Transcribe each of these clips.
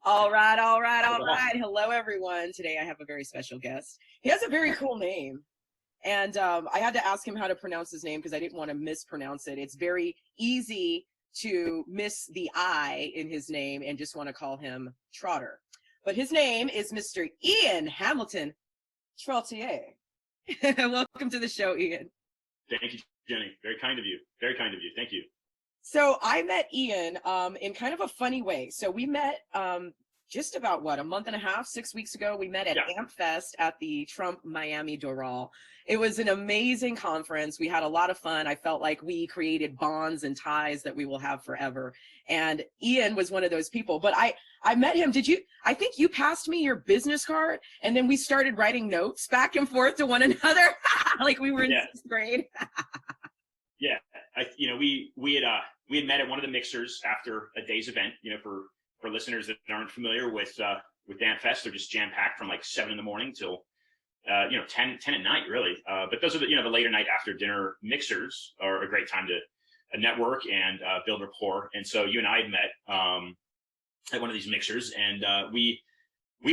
All right, all right, all right. Hello, everyone. Today I have a very special guest. He has a very cool name. And I had to ask him how to pronounce his name because I didn't want to mispronounce it. It's very easy to miss the I in his name and just want to call him Trotter. But his name is Mr. IAN Hamilton Trottier. Welcome to the show, Ian. Thank you, Jenny. Very kind of you. Very kind of you. Thank you. So I met Ian in kind of a funny way. So we met just about, what, a month and a half, 6 weeks ago. We met at AmpFest at the Trump Miami Doral. It was an amazing conference. We had a lot of fun. I felt like we created bonds and ties that we will have forever. And Ian was one of those people. But I met him. I think you passed me your business card, and then we started writing notes back and forth to one another like we were in 6th grade. Yeah, we had met at one of the mixers after a day's event. You know, for listeners that aren't familiar with AmpFest, they're just jam packed from like 7 in the morning till 10 at night, really. But those are the later night after dinner mixers are a great time to network and build rapport. And so you and I had met at one of these mixers, and we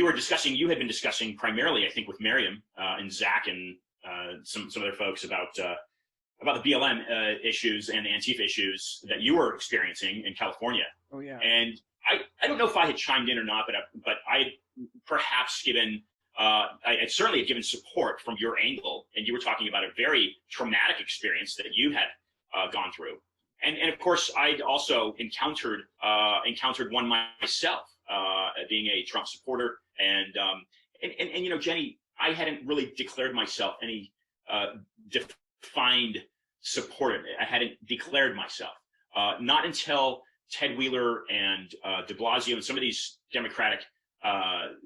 were discussing. You had been discussing primarily, I think, with Miriam and Zach and some other folks about the BLM issues and the Antifa issues that you were experiencing in California. Oh yeah. And I don't know if I had chimed in or not, but I had perhaps given I certainly had given support from your angle, and you were talking about a very traumatic experience that you had gone through. And of course, I'd also encountered one myself, being a Trump supporter, and Jenny, I hadn't really declared myself any defined supporter. I hadn't declared myself. Not until Ted Wheeler and de Blasio and some of these Democratic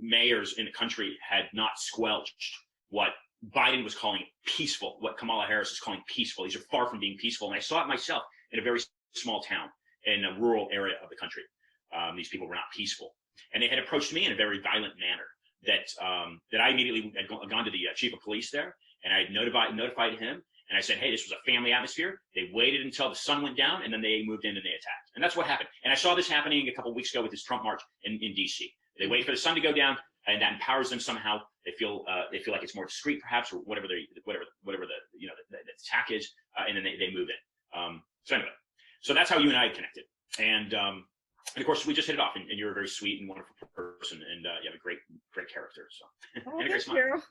mayors in the country had not squelched what Biden was calling peaceful, what Kamala Harris is calling peaceful. These are far from being peaceful. And I saw it myself in a very small town in a rural area of the country. These people were not peaceful. And they had approached me in a very violent manner that I immediately had gone to the chief of police there, and I had notified him. And I said, hey, this was a family atmosphere. They waited until the sun went down, and then they moved in and they attacked. And that's what happened. And I saw this happening a couple of weeks ago with this Trump march in D.C. They wait for the sun to go down, and that empowers them somehow. They feel like it's more discreet, perhaps, or whatever the attack is, and then they move in. So anyway, so that's how you and I connected. And of course, we just hit it off, and you're a very sweet and wonderful person, and you have a great character. So, oh, and a great smile.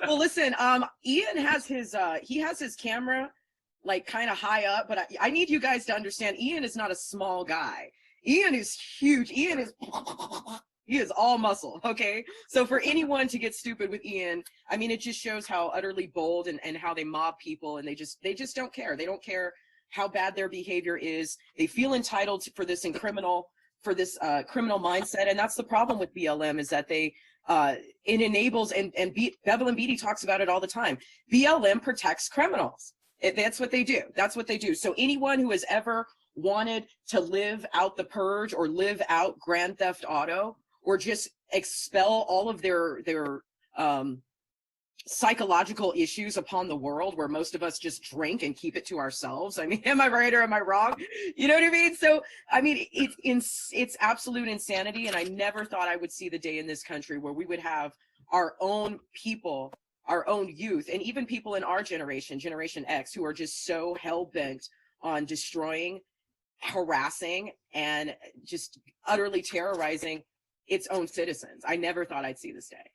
Well, listen, Ian has his camera like kind of high up, but I need you guys to understand, Ian is not a small guy. Ian is huge. He is all muscle. Okay, so for anyone to get stupid with Ian, I mean, it just shows how utterly bold and how they mob people, and they just don't care. They don't care how bad their behavior is. They feel entitled for this criminal mindset, and that's the problem with BLM, is that it enables, and Bevel and Beatty talks about it all the time. BLM protects criminals. That's what they do. That's what they do. So anyone who has ever wanted to live out the purge or live out Grand Theft Auto, or just expel all of their psychological issues upon the world, where most of us just drink and keep it to ourselves. I mean, am I right or am I wrong? You know what I mean? So, I mean, it's absolute insanity. And I never thought I would see the day in this country where we would have our own people, our own youth, and even people in our generation, Generation X, who are just so hell-bent on destroying, harassing, and just utterly terrorizing its own citizens. I never thought I'd see this day.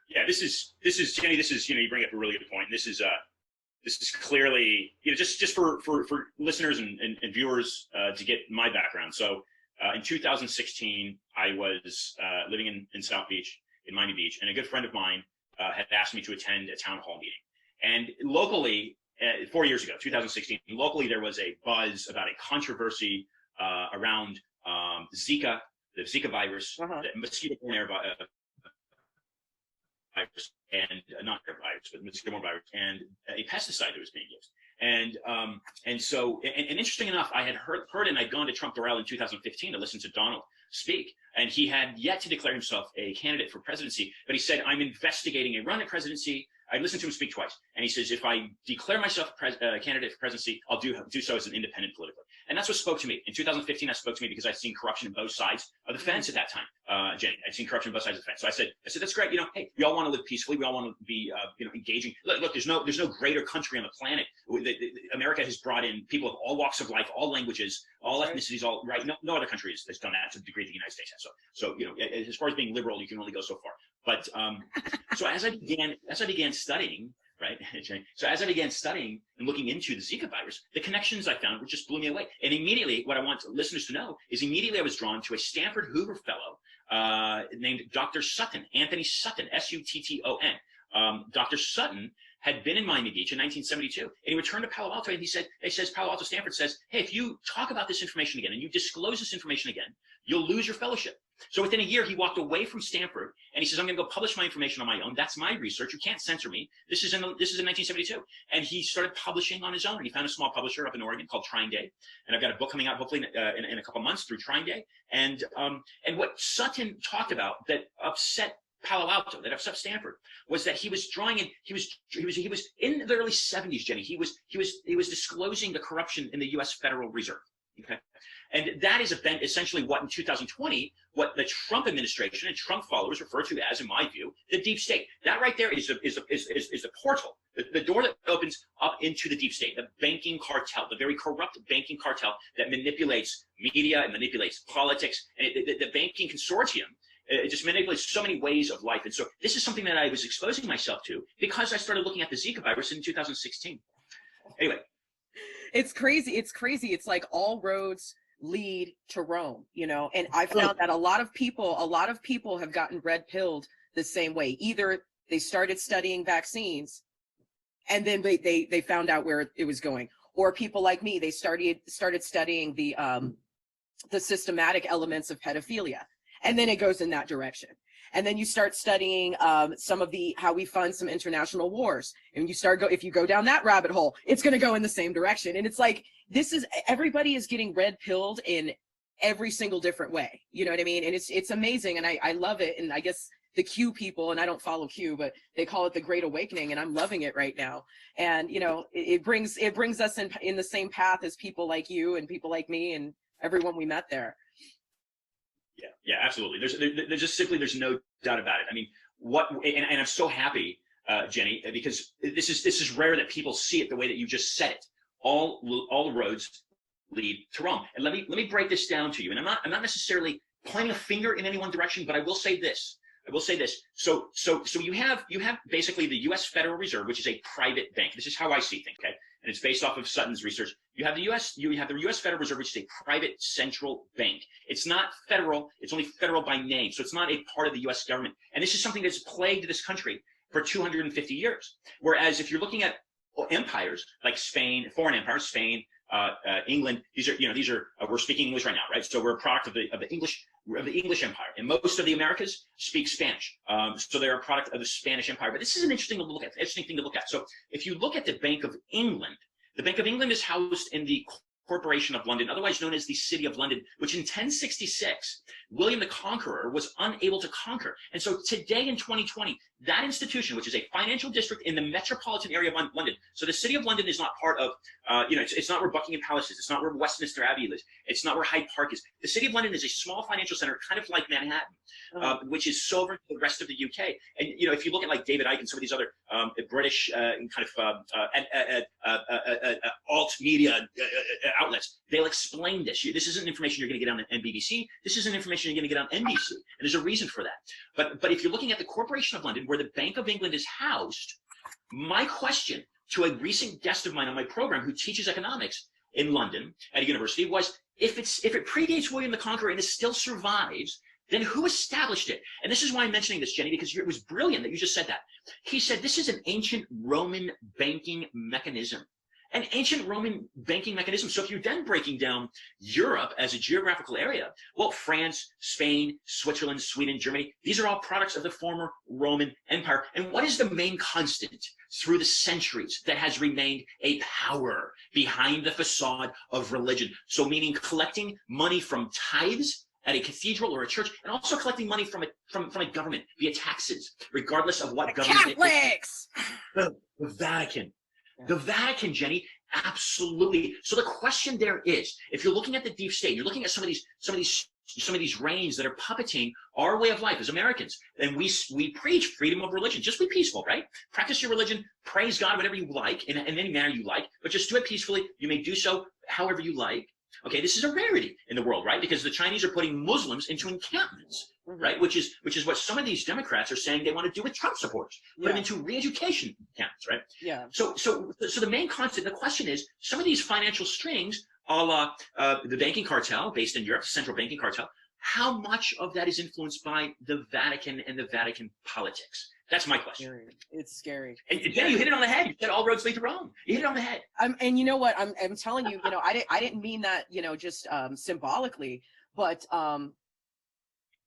Yeah, this is Jenny. This is, you bring up a really good point. This is clearly, just for listeners and viewers to get my background. So in 2016, I was living in South Beach, in Miami Beach, and a good friend of mine had asked me to attend a town hall meeting. And locally, 4 years ago, 2016, locally there was a buzz about a controversy around Zika, the Zika virus, the mosquito-borne virus, and not air virus, but mosquito-borne virus, and a pesticide that was being used. And so interesting enough, I had heard and I'd gone to Trump Doral in 2015 to listen to Donald speak, and he had yet to declare himself a candidate for presidency, but he said, I'm investigating a run at presidency. I listened to him speak twice, and he says, if I declare myself a candidate for presidency, I'll do so as an independent politically. And And that's what spoke to me. In 2015, that spoke to me because I'd seen corruption in both sides of the fence at that time, Jenny. I'd seen corruption on both sides of the fence. So I said, that's great. You know, hey, we all want to live peacefully. We all want to be, you know, engaging. Look, there's no greater country on the planet. America has brought in people of all walks of life, all languages, all ethnicities, all right. No other country has done that to the degree the United States has. So, you know, as far as being liberal, you can only go so far. But so as I began studying, right? So as I began studying and looking into the Zika virus, the connections I found just blew me away. And immediately, what I want listeners to know is immediately I was drawn to a Stanford Hoover fellow named Dr. Sutton, Anthony Sutton, S-U-T-T-O-N. Dr. Sutton had been in Miami Beach in 1972, and he returned to Palo Alto, and he says, Palo Alto Stanford says, hey, if you talk about this information again and you disclose this information again, you'll lose your fellowship. So within a year, he walked away from Stanford, and he says, I'm going to go publish my information on my own. That's my research. You can't censor me. This is in 1972. And he started publishing on his own. And he found a small publisher up in Oregon called Trying Day. And I've got a book coming out hopefully in a couple months through Trying Day. And what Sutton talked about that upset Palo Alto, that upset Stanford, was that he was drawing in, he was in the early 70s, Jenny. He was disclosing the corruption in the U.S. Federal Reserve. Okay. And that is essentially what in 2020, what the Trump administration and Trump followers refer to as, in my view, the deep state. That right there is the portal, the door that opens up into the deep state, the banking cartel, the very corrupt banking cartel that manipulates media and manipulates politics. And the banking consortium, it just manipulates so many ways of life. And so this is something that I was exposing myself to because I started looking at the Zika virus in 2016. Anyway. It's crazy. It's crazy. It's like all roads lead to Rome, you know, and I found that a lot of people have gotten red pilled the same way. Either they started studying vaccines and then they found out where it was going, or people like me, they started studying the systematic elements of pedophilia, and then it goes in that direction. And then you start studying some of how we fund some international wars, and if you go down that rabbit hole, it's going to go in the same direction. And it's like, everybody is getting red pilled in every single different way. You know what I mean? And it's amazing, and I love it. And I guess the Q people, and I don't follow Q, but they call it the Great Awakening, and I'm loving it right now. And you know, it brings us in the same path as people like you and people like me and everyone we met there. Yeah, absolutely. There's no doubt about it. I mean, and I'm so happy, Jenny, because this is rare that people see it the way that you just said it. All roads lead to Rome. And let me break this down to you. And I'm not necessarily pointing a finger in any one direction, but I will say this. So you have basically the U.S. Federal Reserve, which is a private bank. This is how I see things, okay? And it's based off of Sutton's research. You have the U.S. Federal Reserve, which is a private central bank. It's not federal. It's only federal by name. So it's not a part of the U.S. government. And this is something that's plagued this country for 250 years. Whereas if you're looking at empires like Spain, foreign empires, Spain, England, these are we're speaking English right now, right? So we're a product of the English Empire, and most of the Americas speak Spanish. So they're a product of the Spanish Empire. But this is an interesting thing to look at. So if you look at the Bank of England is housed in the Corporation of London, otherwise known as the City of London, which in 1066, William the Conqueror was unable to conquer. And so today in 2020, that institution, which is a financial district in the metropolitan area of London, so the City of London is not part of, it's not where Buckingham Palace is, it's not where Westminster Abbey is, it's not where Hyde Park is. The City of London is a small financial center, kind of like Manhattan, which is sovereign to the rest of the UK. And, you know, if you look at like David Icke and some of these other British alt media outlets, they'll explain this. This isn't information you're going to get on NBC. This isn't information you're going to get on NBC. And there's a reason for that. But if you're looking at the Corporation of London, where the Bank of England is housed, my question to a recent guest of mine on my program who teaches economics in London at a university was, if it predates William the Conqueror and it still survives, then who established it? And this is why I'm mentioning this, Jenny, because it was brilliant that you just said that. He said this is an ancient Roman banking mechanism. An ancient Roman banking mechanism. So if you're then breaking down Europe as a geographical area, well, France, Spain, Switzerland, Sweden, Germany, these are all products of the former Roman Empire. And what is the main constant through the centuries that has remained a power behind the facade of religion? So meaning collecting money from tithes at a cathedral or a church, and also collecting money from a government via taxes, regardless of what government. Catholics! The Vatican. The Vatican, Jenny, Absolutely. So the question there is, if you're looking at the deep state, you're looking at some of these reigns that are puppeting our way of life as Americans, and we preach freedom of religion. Just be peaceful, right? Practice your religion, praise God, whatever you like, in any manner you like, but just do it peacefully. You may do so however you like. Okay, this is a rarity in the world, right? Because the Chinese are putting Muslims into encampments, right? Which is what some of these Democrats are saying they want to do with Trump supporters, put them into re-education camps, right? Yeah. So the main concept, the question is, some of these financial strings, a la the banking cartel based in Europe, central banking cartel, how much of that is influenced by the Vatican and the Vatican politics? That's my question. It's scary. And Jenny, you hit it on the head. You said all roads lead to Rome. You hit it on the head. And you know what? I'm telling you, I didn't mean that, just symbolically, but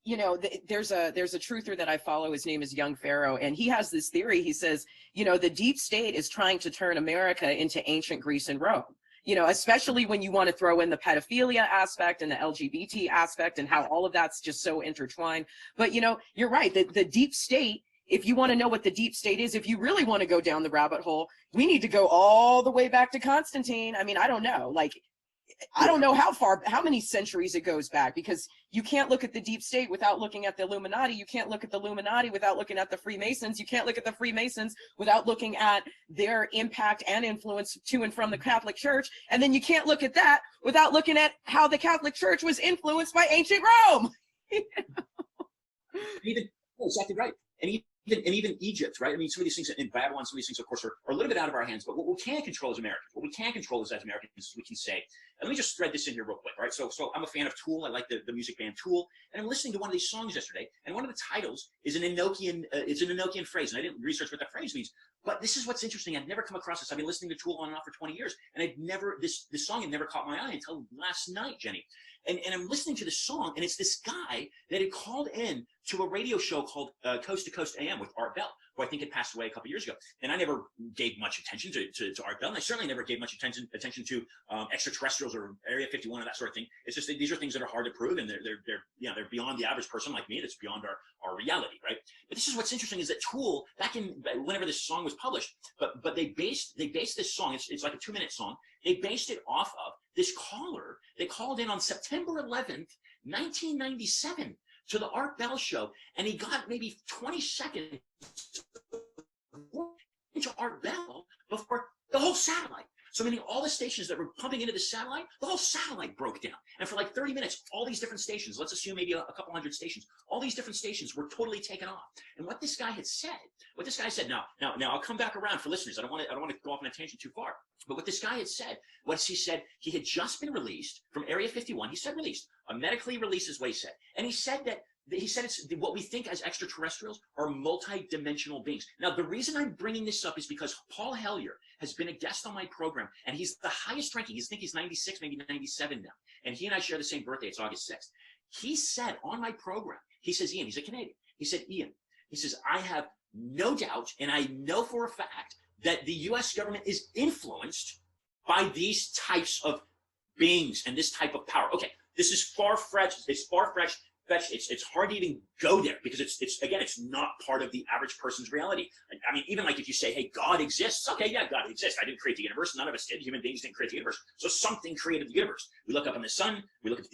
there's a truther that I follow. His name is Young Pharaoh, and he has this theory. He says, the deep state is trying to turn America into ancient Greece and Rome. Especially when you want to throw in the pedophilia aspect and the LGBT aspect and how all of that's just so intertwined. But, you're right. The deep state, if you want to know what the deep state is, if you really want to go down the rabbit hole, we need to go all the way back to Constantine. I mean, I don't know. I don't know how many centuries it goes back, because you can't look at the deep state without looking at the Illuminati. You can't look at the Illuminati without looking at the Freemasons. You can't look at the Freemasons without looking at their impact and influence to and from the Catholic Church. And then you can't look at that without looking at how the Catholic Church was influenced by ancient Rome. Exactly right. And even Egypt, right? I mean, some of these things in Babylon, some of these things, of course, are a little bit out of our hands. But what we can control as Americans, as Americans, is we can say, and let me just thread this in here real quick, right? So I'm a fan of Tool. I like the music band Tool, and I'm listening to one of these songs yesterday, and one of the titles is an Enochian phrase, and I didn't research what that phrase means. But this is what's interesting. I've never come across this. I've been listening to Tool on and off for 20 years, and this song had never caught my eye until last night, Jenny. And I'm listening to this song, and it's this guy that had called in to a radio show called Coast to Coast AM with Art Bell, who I think had passed away a couple years ago. And I never gave much attention to Art Bell, and I certainly never gave much attention to extraterrestrials or Area 51 or that sort of thing. It's just that these are things that are hard to prove, and they're beyond the average person like me. That's beyond our reality, right? But this is what's interesting, is that Tool, back in whenever this song was published, but they based this song. It's like a 2-minute song. They based it off of this caller. They called in on September 11th, 1997 to the Art Bell show, and he got maybe 20 seconds into Art Bell before the whole satellite. So meaning all the stations that were pumping into the satellite, the whole satellite broke down. And for like 30 minutes, all these different stations, let's assume maybe a couple hundred stations, all these different stations were totally taken off. And what this guy said, now I'll come back around for listeners. I don't want to go off on a tangent too far. But what this guy had said, he had just been released from Area 51. He said released, medically released is what he said. And he said it's what we think as extraterrestrials are multi-dimensional beings. Now, the reason I'm bringing this up is because Paul Hellyer has been a guest on my program, and he's the highest ranking. I think he's 96, maybe 97 now. And he and I share the same birthday. It's August 6th. He said on my program, he says, Ian, he's a Canadian. He said, Ian, he says, I have no doubt, and I know for a fact, that the U.S. government is influenced by these types of beings and this type of power. Okay, this is far-fetched. It's far-fetched. It's hard to even go there, because it's not part of the average person's reality. I mean, even like if you say, hey, God exists. Okay, yeah, God exists. I didn't create the universe. None of us did. Human beings didn't create the universe. So something created the universe. We look up in the sun. We look up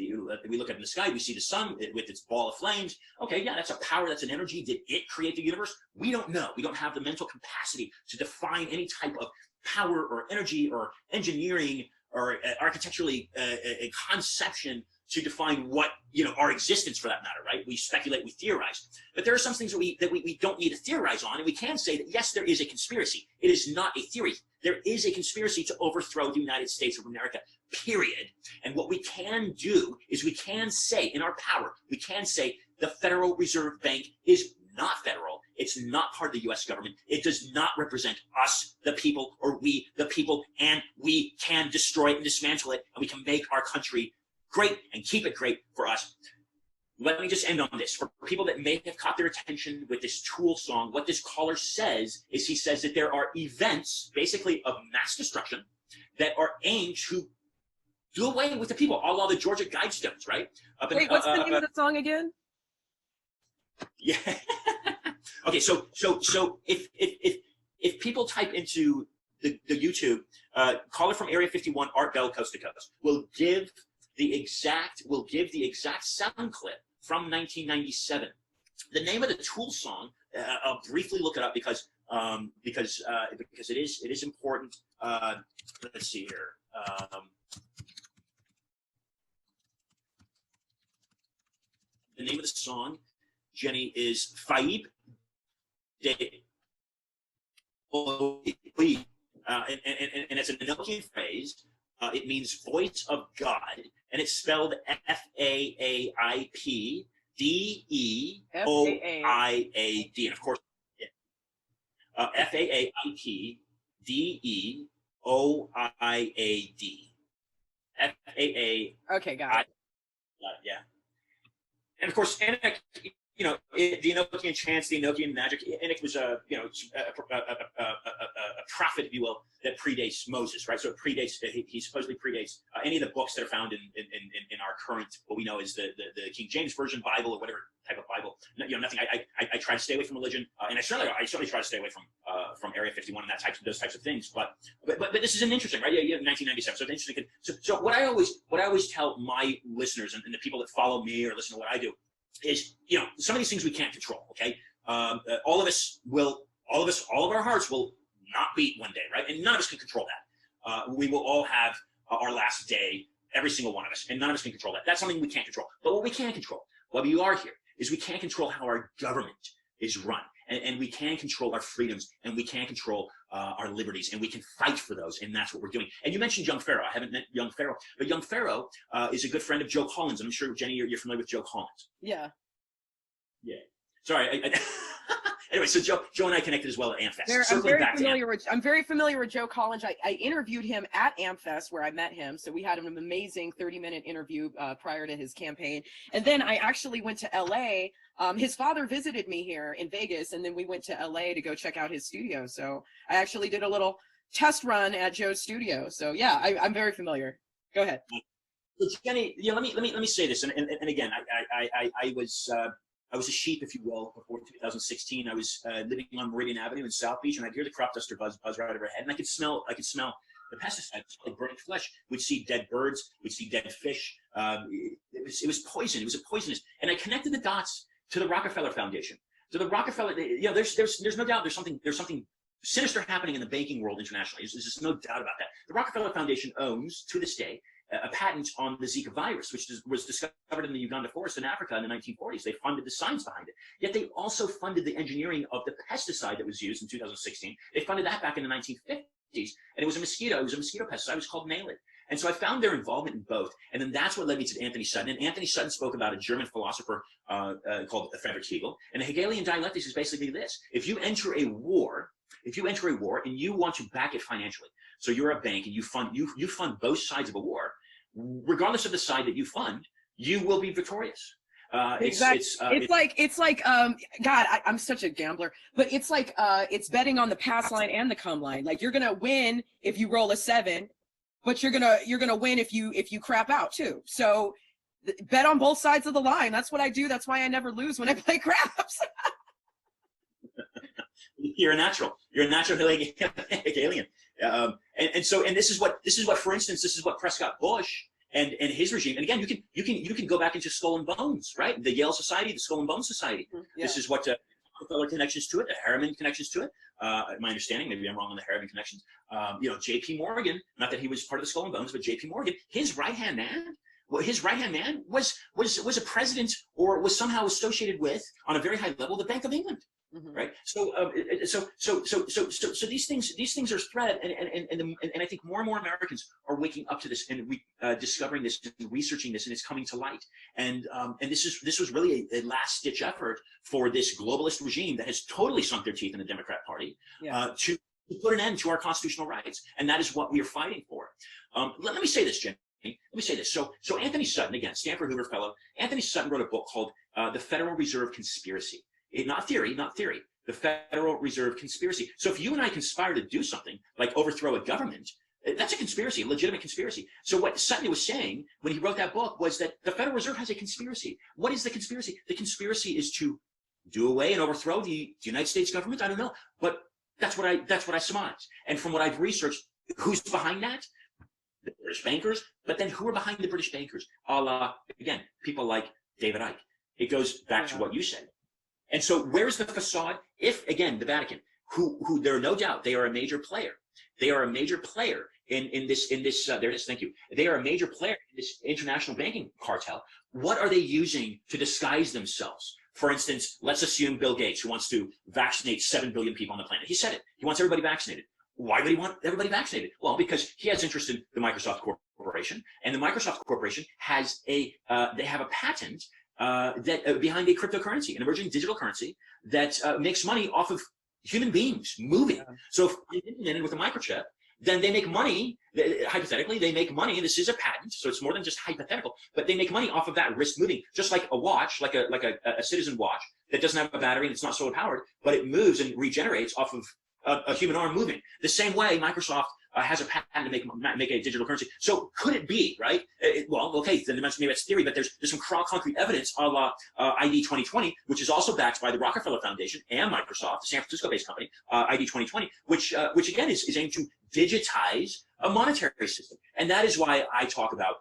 in the sky. We see the sun with its ball of flames. Okay, yeah, that's a power. That's an energy. Did it create the universe? We don't know. We don't have the mental capacity to define any type of power or energy or engineering or architecturally a conception to define what, our existence for that matter, right? We speculate, we theorize. But there are some things that we don't need to theorize on, and we can say that, yes, there is a conspiracy. It is not a theory. There is a conspiracy to overthrow the United States of America, period. And what we can do is we can say, in our power, we can say the Federal Reserve Bank is not federal. It's not part of the U.S. government. It does not represent us, the people, or we, the people, and we can destroy it and dismantle it, and we can make our country great and keep it great for us. Let me just end on this. For people that may have caught their attention with this Tool song, what this caller says is, he says that there are events, basically of mass destruction, that are aimed to do away with the people, a la the Georgia Guidestones, right? Wait, what's the name of the song again? Yeah. Okay, so if people type into YouTube, caller from Area 51, Art Bell, Coast to Coast, will give the exact sound clip from 1997. The name of the Tool song, I'll briefly look it up because it is important. Let's see here. The name of the song, Jenny, is Faib de and it's an Enochian phrase. It means voice of God, and it's spelled F-A-A-I-P-D-E-O-I-A-D. And of course, F-A-A-I-P-D-E-O-I-A-D. F-A-A. Okay, got it. Yeah. And of course, Enoch, you know, the Enochian chants, the Enochian magic. Enoch was a prophet, if you will, that predates Moses, right? So it predates. He supposedly predates any of the books that are found in our current, what we know is the King James Version Bible or whatever type of Bible. You know, nothing. I try to stay away from religion, and I certainly try to stay away from Area 51 and those types of things. But this is an interesting, right? Yeah, 1997. So it's interesting. So what I always tell my listeners and the people that follow me or listen to what I do is, you know, some of these things we can't control. Okay, all of our hearts will not beat one day, right? And none of us can control that. We will all have our last day, every single one of us, and none of us can control that. That's something we can't control. But what we can control, why we are here, is we can't control how our government is run, and we can control our freedoms, and we can control our liberties, and we can fight for those, and that's what we're doing. And you mentioned young Pharaoh. I haven't met young Pharaoh, but young Pharaoh is a good friend of Joe Collins, and I'm sure, Jenny, you're familiar with Joe Collins. Yeah. Yeah. Sorry. Anyway, so Joe and I connected as well at AmFest. I'm very familiar with Joe Collins. I interviewed him at AmFest where I met him. So we had an amazing 30-minute interview prior to his campaign. And then I actually went to LA. His father visited me here in Vegas, and then we went to LA to go check out his studio. So I actually did a little test run at Joe's studio. So yeah, I'm very familiar. Go ahead. So Jenny, you know, let me say this, and again, I was a sheep, if you will, before 2016. I was living on Meridian Avenue in South Beach, and I'd hear the crop duster buzz right overhead, and I could smell the pesticides, like burning flesh. We'd see dead birds, we'd see dead fish. It was poison. It was poisonous, and I connected the dots to the Rockefeller Foundation. So the Rockefeller, you know, there's no doubt there's something sinister happening in the banking world internationally. There's just no doubt about that. The Rockefeller Foundation owns, to this day, a patent on the Zika virus, which was discovered in the Uganda forest in Africa in the 1940s. They funded the science behind it. Yet they also funded the engineering of the pesticide that was used in 2016. They funded that back in the 1950s, and it was a mosquito. It was a mosquito pesticide. It was called Nailed. And so I found their involvement in both, and then that's what led me to Anthony Sutton. And Anthony Sutton spoke about a German philosopher called Friedrich Hegel. And the Hegelian dialectics is basically this: if you enter a war and you want to back it financially, so you're a bank and you fund both sides of a war, regardless of the side that you fund, you will be victorious. Exactly. It's like God, I'm such a gambler, but it's like it's betting on the pass line and the come line. Like you're gonna win if you roll a 7, but you're gonna win if you crap out too. So bet on both sides of the line. That's what I do. That's why I never lose when I play craps. You're a natural Hegelian. And this is what, for instance, this is what Prescott Bush and his regime. And again, you can go back into Skull and Bones, right? The Yale Society, the Skull and Bones Society. Yeah. This is what Rockefeller connections to it, the Harriman connections to it. My understanding, maybe I'm wrong on the Harriman connections. You know, J.P. Morgan, not that he was part of the Skull and Bones, but J.P. Morgan, his right hand man. Well, his right-hand man was a president, or was somehow associated with, on a very high level, the Bank of England. Mm-hmm. Right. So these things are threat, and I think more and more Americans are waking up to this and discovering this and researching this, and it's coming to light. And this was really a last-ditch effort for this globalist regime that has totally sunk their teeth in the Democrat Party. Yeah. To put an end to our constitutional rights, and that is what we are fighting for. Let me say this, Jim. Let me say this. So Anthony Sutton, again, Stanford Hoover Fellow, Anthony Sutton wrote a book called The Federal Reserve Conspiracy. Not theory, the Federal Reserve Conspiracy. So if you and I conspire to do something like overthrow a government, that's a conspiracy, a legitimate conspiracy. So what Sutton was saying when he wrote that book was that the Federal Reserve has a conspiracy. What is the conspiracy? The conspiracy is to do away and overthrow the United States government. I don't know, but That's what I surmise. And from what I've researched, who's behind that? The British bankers. But then who are behind the British bankers? Again, people like David Icke. It goes back to what you said. And so where's the facade? If, again, the Vatican, who there are no doubt, they are a major player. They are a major player in this, there it is, thank you. They are a major player in this international banking cartel. What are they using to disguise themselves? For instance, let's assume Bill Gates, who wants to vaccinate 7 billion people on the planet. He said it. He wants everybody vaccinated. Why would he want everybody vaccinated? Well, because he has interest in the Microsoft Corporation, and the Microsoft Corporation has they have a patent behind a cryptocurrency, an emerging digital currency that makes money off of human beings moving. So if I'm implemented with a microchip, then they make money, hypothetically, they make money, and this is a patent, so it's more than just hypothetical, but they make money off of that wrist moving, just like a watch, like a citizen watch that doesn't have a battery and it's not solar powered, but it moves and regenerates off of a human arm moving. The same way Microsoft has a patent to make a digital currency. So could it be, right? Well, okay, then maybe that's theory, but there's some concrete evidence a la ID 2020, which is also backed by the Rockefeller Foundation and Microsoft, the San Francisco-based company, ID 2020, which again is aimed to digitize a monetary system. And that is why I talk about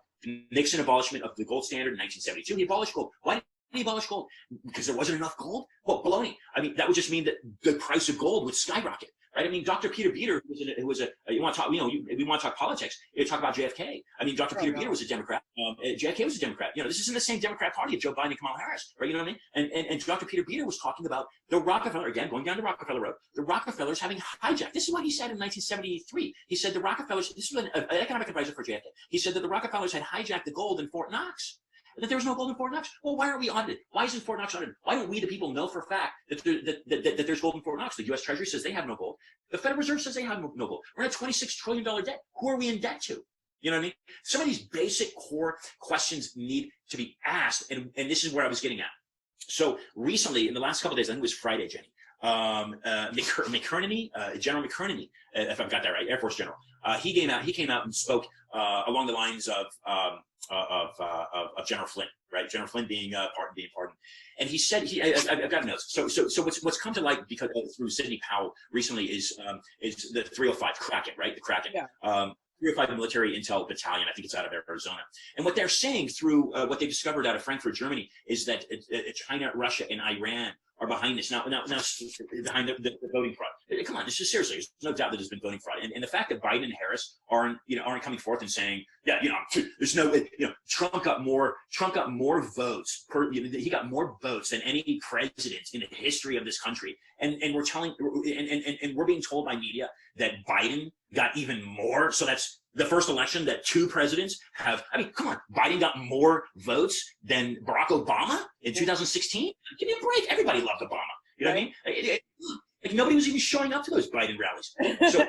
Nixon abolishment of the gold standard in 1972. He abolished gold. Why did he abolish gold? Because there wasn't enough gold? Well, baloney. I mean, that would just mean that the price of gold would skyrocket. Right? I mean, Dr. Peter Beter, who was you want to talk, we want to talk politics, you talk about JFK. I mean, Dr. Peter Beter was a Democrat. JFK was a Democrat. This is in the same Democrat Party of Joe Biden and Kamala Harris, right? You know what I mean? And Dr. Peter Beter was talking about the Rockefeller, again, going down the Rockefeller road, the Rockefellers having hijacked. This is what he said in 1973. He said the Rockefellers, this was an economic advisor for JFK. He said that the Rockefellers had hijacked the gold in Fort Knox. That there was no gold in Fort Knox. Well, why aren't we audited? Why isn't Fort Knox audited? Why don't we, the people, know for a fact that there's gold in Fort Knox? The U.S. Treasury says they have no gold. The Federal Reserve says they have no gold. We're at $26 trillion debt. Who are we in debt to? You know what I mean? Some of these basic core questions need to be asked, and this is where I was getting at. So recently, in the last couple of days, I think it was Friday, Jenny, McInerney, General McInerney, if I've got that right, Air Force General, he came out and spoke along the lines of General Flynn, right? General Flynn being pardoned, and he said I've got notes. So what's come to light because through Sidney Powell recently is the 305 Kraken, right? The Kraken. Yeah. 305 Military Intel Battalion, I think it's out of Arizona. And what they're saying through what they discovered out of Frankfurt, Germany, is that China, Russia, and Iran are behind this. Now behind the voting fraud. Come on, this is seriously. There's no doubt that there's been voting fraud. And the fact that Biden and Harris aren't coming forth and saying, yeah, there's no, Trump got more votes he got more votes than any president in the history of this country. And we're being told by media that Biden got even more. So that's the first election that two presidents have. I mean, come on, Biden got more votes than Barack Obama in 2016. Give me a break. Everybody loved Obama. You know what I mean? Like nobody was even showing up to those Biden rallies. So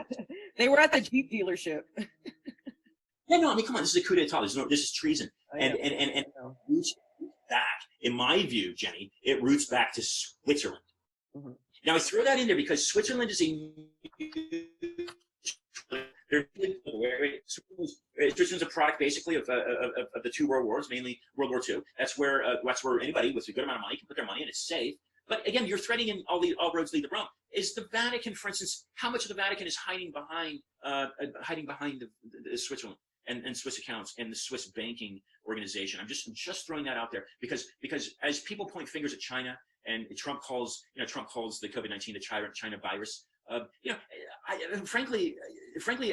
they were at the Jeep dealership. Yeah, no, I mean, come on, this is a coup d'etat. This is treason. And it roots back, in my view, Jenny, it roots back to Switzerland. Mm-hmm. Now I throw that in there because Switzerland is Switzerland's a product basically of the two world wars, mainly World War II. That's where anybody with a good amount of money can put their money and it's safe. But again, you're threading in all roads lead to Rome. Is the Vatican, for instance, how much of the Vatican is hiding behind the Switzerland and Swiss accounts and the Swiss banking organization? I'm just throwing that out there because as people point fingers at China and Trump calls the COVID-19 the China virus. Frankly,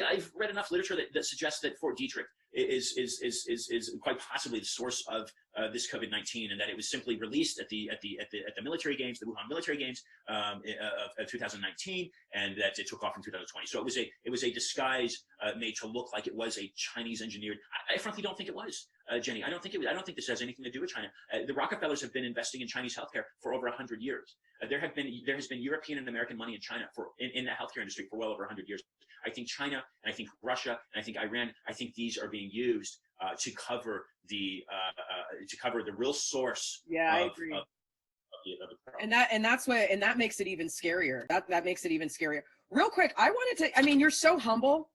I've read enough literature that suggests that Fort Detrick is quite possibly the source of this COVID-19, and that it was simply released at the military games, the Wuhan military games of 2019, and that it took off in 2020. So it was a disguise made to look like it was a Chinese engineered. I frankly don't think it was, Jenny. I don't think this has anything to do with China. The Rockefellers have been investing in Chinese healthcare for over 100 years. There has been European and American money in China in the healthcare industry for well over 100 years. I think China and I think Russia and I think Iran, I think these are being used to cover the real source. Yeah, I agree. And that makes it even scarier. That makes it even scarier. Real quick, you're so humble.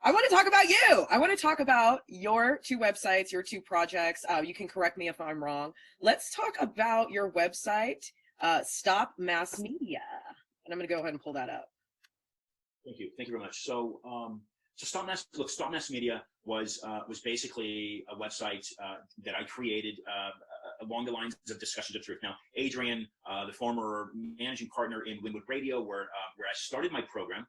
I want to talk about you. I want to talk about your two websites, your two projects. You can correct me if I'm wrong. Let's talk about your website, Stop Mass Media. And I'm going to go ahead and pull that up. Thank you very much. So, Stop Mass Media was basically a website that I created along the lines of Discussions of Truth. Now, Adrian, the former managing partner in Wynwood Radio, where I started my program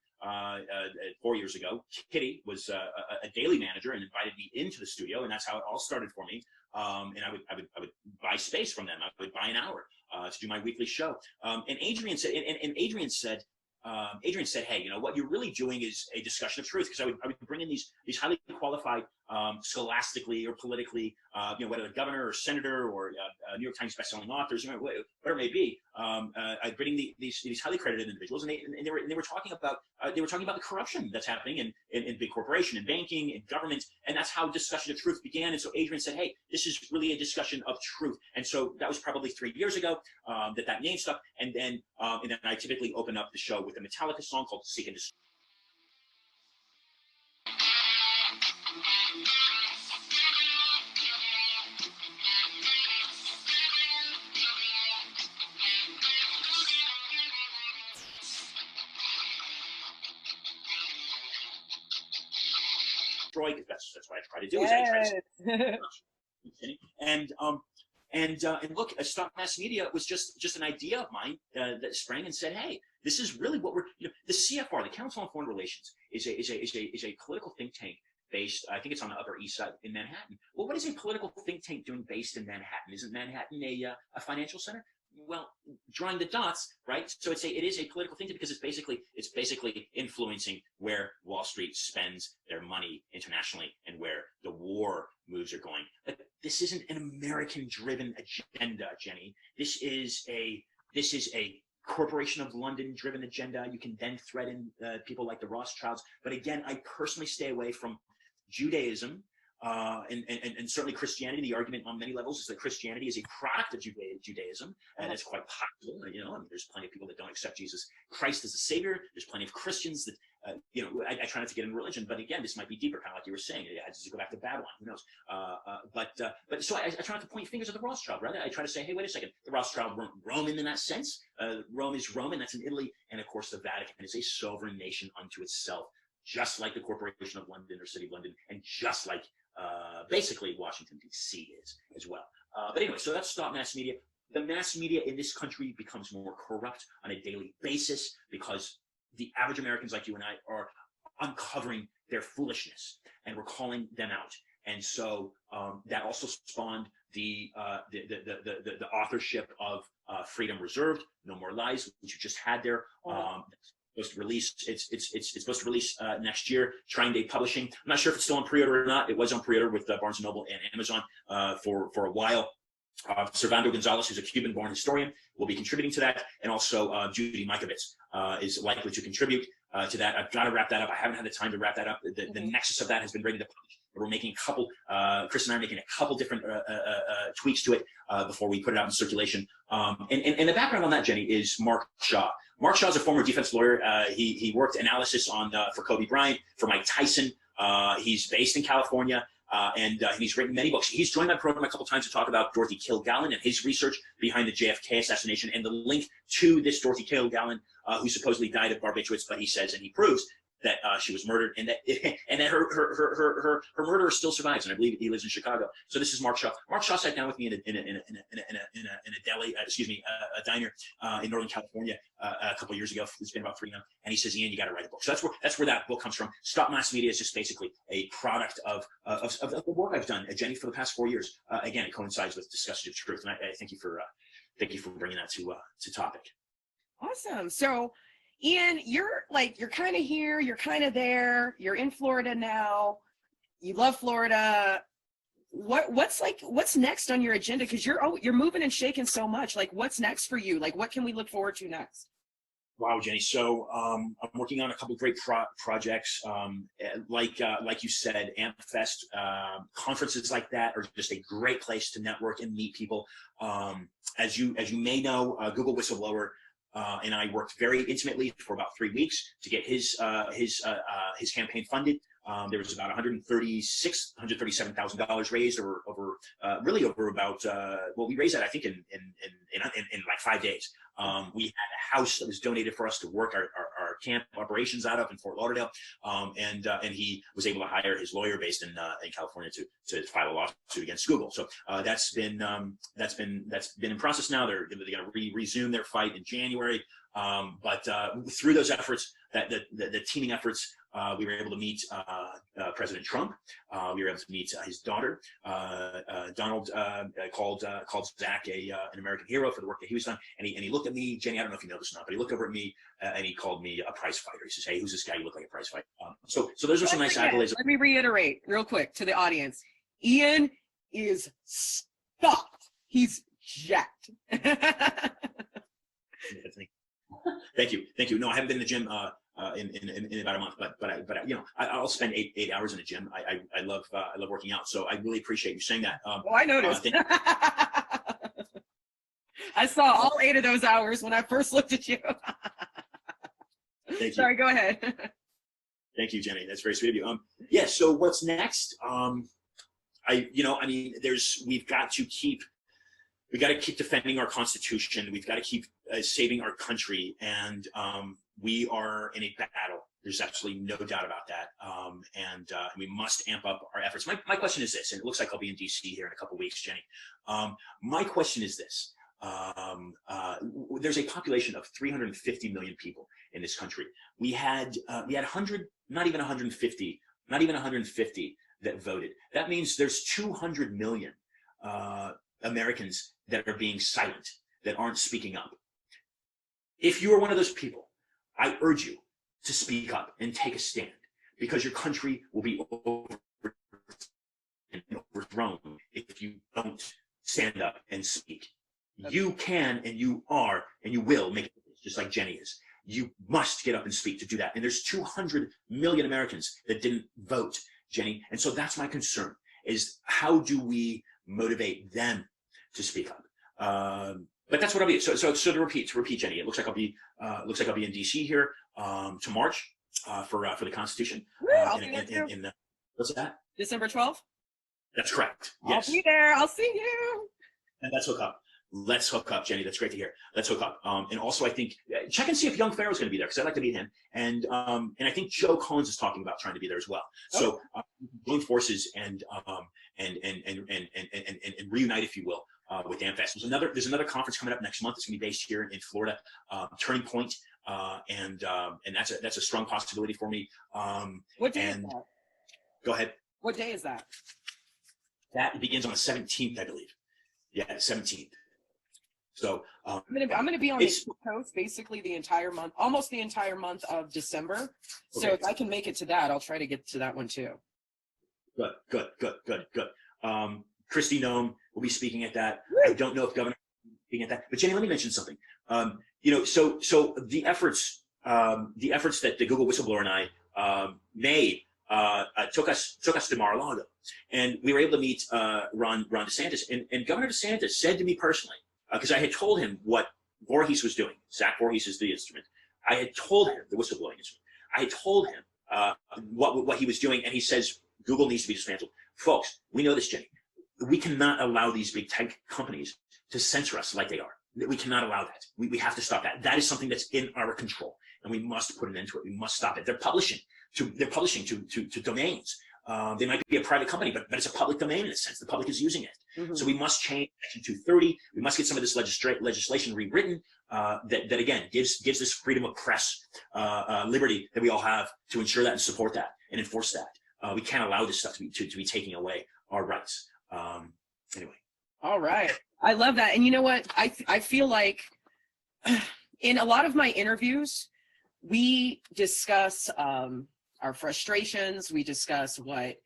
4 years ago, Kitty was a daily manager and invited me into the studio, and that's how it all started for me. And I would buy space from them. I would buy an hour to do my weekly show. And Adrian said, hey, you know, what you're really doing is a discussion of truth, because I would bring in these highly qualified, scholastically or politically, you know, whether a governor or senator or New York Times bestselling authors, you know, whatever it may be. I'd bring these highly credited individuals, and they were talking about the corruption that's happening in big corporation, in banking, in government, and that's how Discussion of Truth began. And so Adrian said, hey, this is really a discussion of truth. And so that was probably 3 years ago that name stuck. And then I typically open up the show with a Metallica song called Seek and Destroy. Because that's what I try to do. Yes. And look, Stop Mass Media was just an idea of mine that sprang and said, hey, this is really what we're, you know, the CFR, the Council on Foreign Relations, is a political think tank based, I think it's on the Upper East Side in Manhattan. Well, what is a political think tank doing based in Manhattan? Isn't Manhattan a financial center? Well, drawing the dots, right? So it is a political thing because it's basically influencing where Wall Street spends their money internationally and where the war moves are going. But this isn't an American-driven agenda, Jenny. This is a Corporation of London-driven agenda. You can then thread in people like the Rothschilds. But again, I personally stay away from Judaism. And certainly Christianity. The argument on many levels is that Christianity is a product of Judaism, and it's quite possible. You know, I mean, there's plenty of people that don't accept Jesus Christ as a savior. There's plenty of Christians that, you know, I try not to get into religion, but again, this might be deeper, kind of like you were saying. It has to go back to Babylon. Who knows? But so I try not to point fingers at the Rothschild, right? I try to say, hey, wait a second. The Rothschild weren't Roman in that sense. Rome is Roman. That's in Italy, and of course, the Vatican is a sovereign nation unto itself, just like the Corporation of London or City of London, and just like basically Washington, D.C. is as well. But anyway, so that's Stop Mass Media. The mass media in this country becomes more corrupt on a daily basis because the average Americans like you and I are uncovering their foolishness, and we're calling them out. And so that also spawned the authorship of Freedom Reserved, No More Lies, which you just had there. Supposed to release. It's supposed to release next year. Trying Day Publishing. I'm not sure if it's still on pre-order or not. It was on pre-order with Barnes & Noble and Amazon for a while. Servando Gonzalez, who's a Cuban-born historian, will be contributing to that, and also Judy Mikovits is likely to contribute to that. I've got to wrap that up. I haven't had the time to wrap that up. The nexus of that has been ready to publish. We're making a couple. Chris and I are making a couple different tweaks to it before we put it out in circulation. And the background on that, Jenny, is Mark Shaw. Mark Shaw is a former defense lawyer. He worked analysis on for Kobe Bryant, for Mike Tyson. He's based in California, and he's written many books. He's joined my program a couple times to talk about Dorothy Kilgallen and his research behind the JFK assassination and the link to this Dorothy Kilgallen, who supposedly died of barbiturates, but he says and he proves that she was murdered, and that her murderer still survives, and I believe he lives in Chicago. So this is Mark Shaw. Mark Shaw sat down with me in a deli, a diner in Northern California a couple of years ago. It's been about 3 now, and he says, "Ian, you got to write a book." So that's where that book comes from. Stop Mass Media is just basically a product of the work I've done, Jenny, for the past 4 years. Again, it coincides with Discussion of Truth, and I thank you for bringing that to topic. Awesome. So, Ian, you're kind of here, you're kind of there, you're in Florida now, you love Florida. What's next on your agenda? Because you're moving and shaking so much. Like, what's next for you? Like, what can we look forward to next? Wow, Jenny. So I'm working on a couple of great projects. Like you said, AmpFest, conferences like that are just a great place to network and meet people. As you may know, Google whistleblower and I worked very intimately for about 3 weeks to get his campaign funded. There was about $137,000 raised over about we raised that I think in like 5 days. We had a house that was donated for us to work our our camp operations out of in Fort Lauderdale, and he was able to hire his lawyer based in California to file a lawsuit against Google. So that's been in process now. They're going to resume their fight in January. But through those efforts, the teaming efforts, we were able to meet President Trump. We were able to meet his daughter. Donald called Zach an American hero for the work that he was done. And he looked at me, Jenny, I don't know if you know this or not, but he looked over at me and he called me a prize fighter. He says, "Hey, who's this guy? You look like a prize fighter." So those are some nice accolades. Let me reiterate real quick to the audience. Ian is stuffed. He's jacked. Thank you. No, I haven't been in the gym in about a month, but you know, I'll spend eight hours in the gym. I love working out, so I really appreciate you saying that. I noticed. I saw all 8 of those hours when I first looked at you. Thank you. Sorry, go ahead. Thank you, Jenny. That's very sweet of you. Yeah. So what's next? We've got to keep defending our Constitution. We've got to keep saving our country, and we are in a battle. There's absolutely no doubt about that, and we must amp up our efforts. My question is this, and it looks like I'll be in DC here in a couple of weeks, Jenny. My question is this. There's a population of 350 million people in this country. We had 100, not even 150 that voted. That means there's 200 million Americans that are being silent, that aren't speaking up. If you are one of those people, I urge you to speak up and take a stand, because your country will be overthrown if you don't stand up and speak. You can, and you are, and you will make it, just like Jenny is. You must get up and speak to do that. And there's 200 million Americans that didn't vote, Jenny. And so that's my concern, is how do we motivate them to speak up? But that's what I'll be. So to repeat, Jenny, it looks like I'll be in DC here to march for the Constitution. What's that? December 12th. That's correct. Yes. I'll be there. I'll see you. And let's hook up. Let's hook up, Jenny. That's great to hear. Let's hook up. And also, I think check and see if Young Pharaoh's going to be there, because I'd like to meet him. And I think Joe Collins is talking about trying to be there as well. So join forces and reunite, if you will, with AmFest. There's another conference coming up next month. It's going to be based here in Florida, Turning Point, and that's a strong possibility for me. What day is that? Go ahead. What day is that? That begins on the 17th, I believe. Yeah, 17th. So I'm gonna be on the East Coast basically the entire month, almost the entire month of December. So if I can make it to that, I'll try to get to that one too. Good. Kristi Noem will be speaking at that. I don't know if Governor will be speaking at that, but Jenny, let me mention something. So the efforts that the Google whistleblower and I made took us to Mar-a-Lago, and we were able to meet Ron DeSantis, and Governor DeSantis said to me personally, because I had told him what Voorhees was doing. Zach Voorhees is the instrument. I had told him, the whistleblowing instrument. I had told him what he was doing, and he says Google needs to be dismantled. Folks, we know this, Jenny. We cannot allow these big tech companies to censor us like they are. We cannot allow that. We have to stop that. That is something that's in our control, and we must put an end to it. We must stop it. They're publishing to domains. They might be a private company, but it's a public domain in a sense. The public is using it. Mm-hmm. So we must change Section 230. We must get some of this legislation rewritten that again gives this freedom of press liberty that we all have, to ensure that and support that and enforce that. We can't allow this stuff to be taking away our rights. Anyway. All right. I love that. And you know what? I feel like in a lot of my interviews, we discuss our frustrations. We discuss what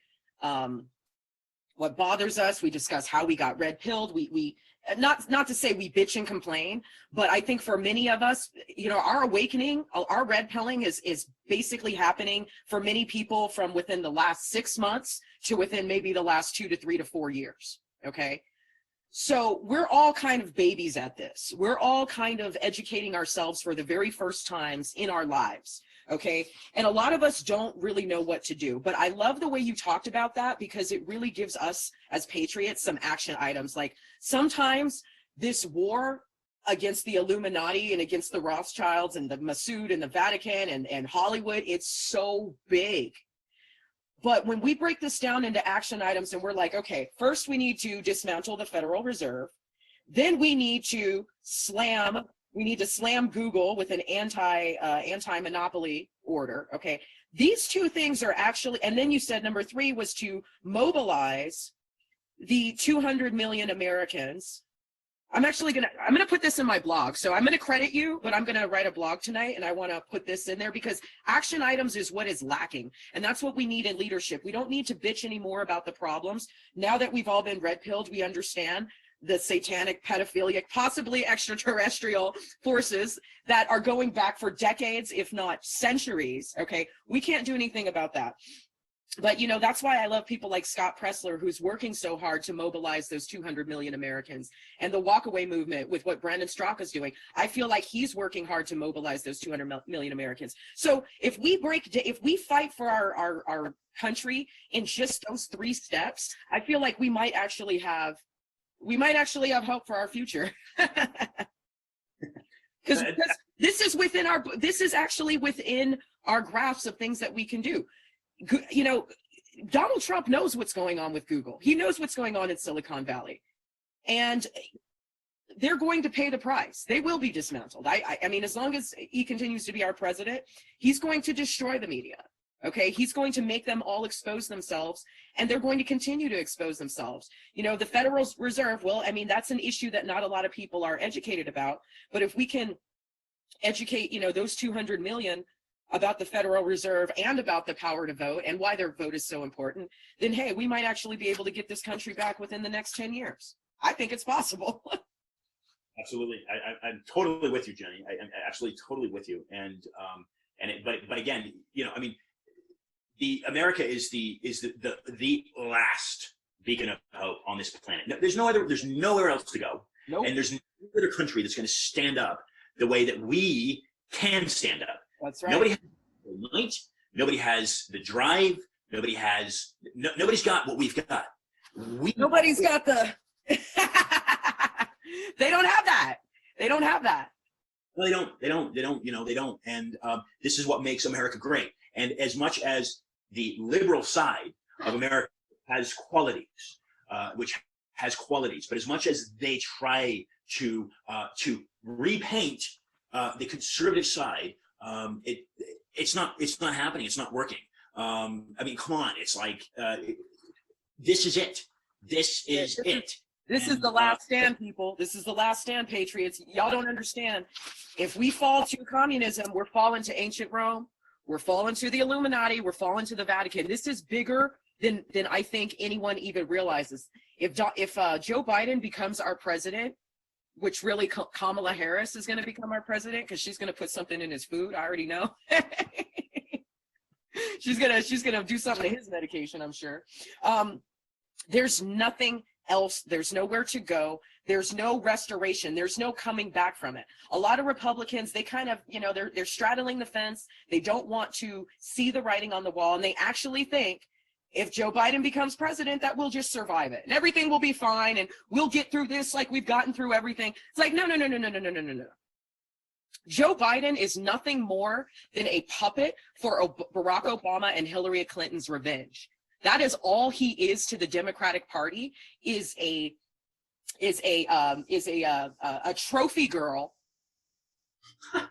bothers us. We discuss how we got red pilled. We not to say we bitch and complain, but I think for many of us, our awakening, our red pilling is basically happening for many people from within the last 6 months to within maybe the last 2 to 3 to 4 years. Okay. So we're all kind of babies at this. We're all kind of educating ourselves for the very first times in our lives. Okay. And a lot of us don't really know what to do, but I love the way you talked about that, because it really gives us as patriots some action items. Like sometimes this war against the Illuminati and against the Rothschilds and the Massoud and the Vatican and Hollywood. It's so big. But when we break this down into action items and we're like, okay, first we need to dismantle the Federal Reserve. Then we need to slam Google with an anti-monopoly order. Okay. These two things are actually, and then you said number 3 was to mobilize the 200 million Americans. I'm gonna put this in my blog. So I'm gonna credit you, but I'm gonna write a blog tonight, and I want to put this in there because action items is what is lacking, and that's what we need in leadership. We don't need to bitch anymore about the problems. Now that we've all been red-pilled, we understand the satanic, pedophilic, possibly extraterrestrial forces that are going back for decades, if not centuries. Okay, we can't do anything about that. But, you know, that's why I love people like Scott Pressler, who's working so hard to mobilize those 200 million Americans, and the Walkaway movement with what Brandon Straka's doing. I feel like he's working hard to mobilize those 200 million Americans. So if we fight for our country in just those 3 steps, I feel like we might actually have hope for our future. Because this is actually within our grasp of things that we can do. You know, Donald Trump knows what's going on with Google. He knows what's going on in Silicon Valley, and they're going to pay the price. They will be dismantled. I mean, as long as he continues to be our president, he's going to destroy the media. Okay, he's going to make them all expose themselves, and they're going to continue to expose themselves. You know, the Federal Reserve, well, I mean, that's an issue that not a lot of people are educated about. But if we can educate, you know, those 200 million about the Federal Reserve and about the power to vote and why their vote is so important, then hey, we might actually be able to get this country back within the next 10 years. I think it's possible. Absolutely. I'm totally with you, Jenny. I'm actually totally with you. But again, you know, I mean, America is the last beacon of hope on this planet. No, there's nowhere else to go. Nope. And there's no other country that's going to stand up the way that we can stand up. That's right. Nobody has the might. Nobody has the drive. Nobody's got what we've got. Nobody's got the. They don't have that. They don't have that. No, they don't. You know, they don't. And this is what makes America great. And as much as the liberal side of America has qualities, but as much as they try to repaint the conservative side, it's not happening. It's not working. I mean, come on. It's like this is it. This is it. This is the last stand, people. This is the last stand, patriots. Y'all don't understand. If we fall to communism, we're falling to ancient Rome. We're falling to the Illuminati. We're falling to the Vatican. This is bigger than I think anyone even realizes. If Joe Biden becomes our president, which really Kamala Harris is going to become our president because she's going to put something in his food. I already know. she's gonna do something to his medication, I'm sure. There's nothing else. There's nowhere to go. There's no restoration. There's no coming back from it. A lot of Republicans, they kind of, you know, they're straddling the fence. They don't want to see the writing on the wall, and they actually think if Joe Biden becomes president, that we'll just survive it and everything will be fine and we'll get through this like we've gotten through everything. It's like, no. Joe Biden is nothing more than a puppet for Barack Obama and Hillary Clinton's revenge. That is all he is to the Democratic Party, is a trophy girl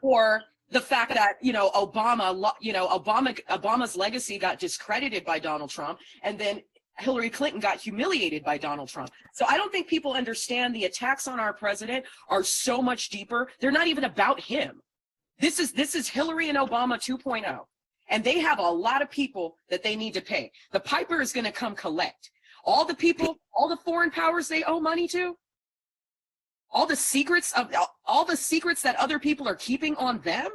for the fact that, you know, Obama's legacy got discredited by Donald Trump, and then Hillary Clinton got humiliated by Donald Trump. So I don't think people understand the attacks on our president are so much deeper. They're not even about him. This is Hillary and Obama 2.0. And they have a lot of people that they need to pay. The piper is going to come collect. All the people, all the foreign powers they owe money to, all the secrets that other people are keeping on them,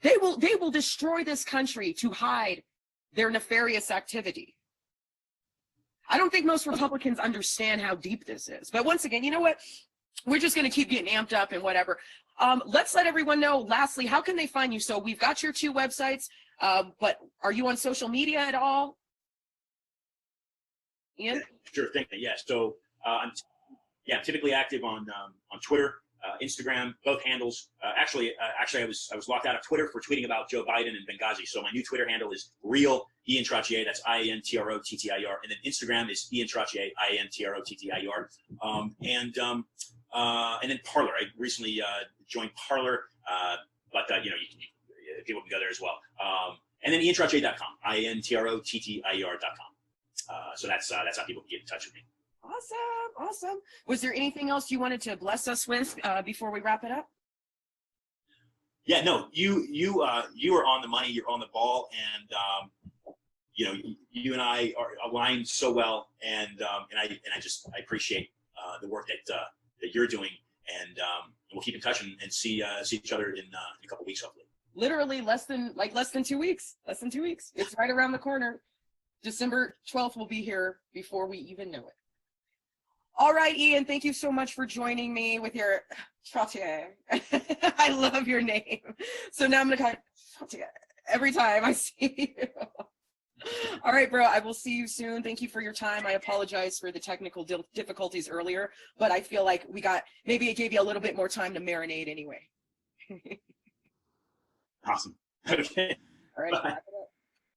they will destroy this country to hide their nefarious activity. I don't think most Republicans understand how deep this is. But once again, you know what? We're just going to keep getting amped up and whatever. Let's let everyone know, lastly, how can they find you? So we've got your 2 websites, but are you on social media at all? Ian? Sure thing. Yes. So yeah, I'm typically active on Twitter, Instagram, both handles. Actually, I was locked out of Twitter for tweeting about Joe Biden and Benghazi. So my new Twitter handle is real Ian Trottier. That's IAN TROTTIER. And then Instagram is Ian Trottier, IAN TROTTIER. And then Parler. I recently joined Parler, but you know, people can go there as well. And then IanTrottier.com, IanTrottier.com. So that's how people can get in touch with me. Awesome, awesome. Was there anything else you wanted to bless us with before we wrap it up? Yeah, no, you are on the money. You're on the ball, and you know, you and I are aligned so well, and I appreciate the work that you're doing, and we'll keep in touch and see each other in a couple weeks, hopefully. Literally less than 2 weeks. Less than 2 weeks. It's right around the corner. December 12th will be here before we even know it. All right, Ian, thank you so much for joining me with your Trottier. I love your name. So now I'm going to call it Trottier every time I see you. All right, bro, I will see you soon. Thank you for your time. I apologize for the technical difficulties earlier, but I feel like maybe it gave you a little bit more time to marinate anyway. Awesome. Okay. All right. Bye.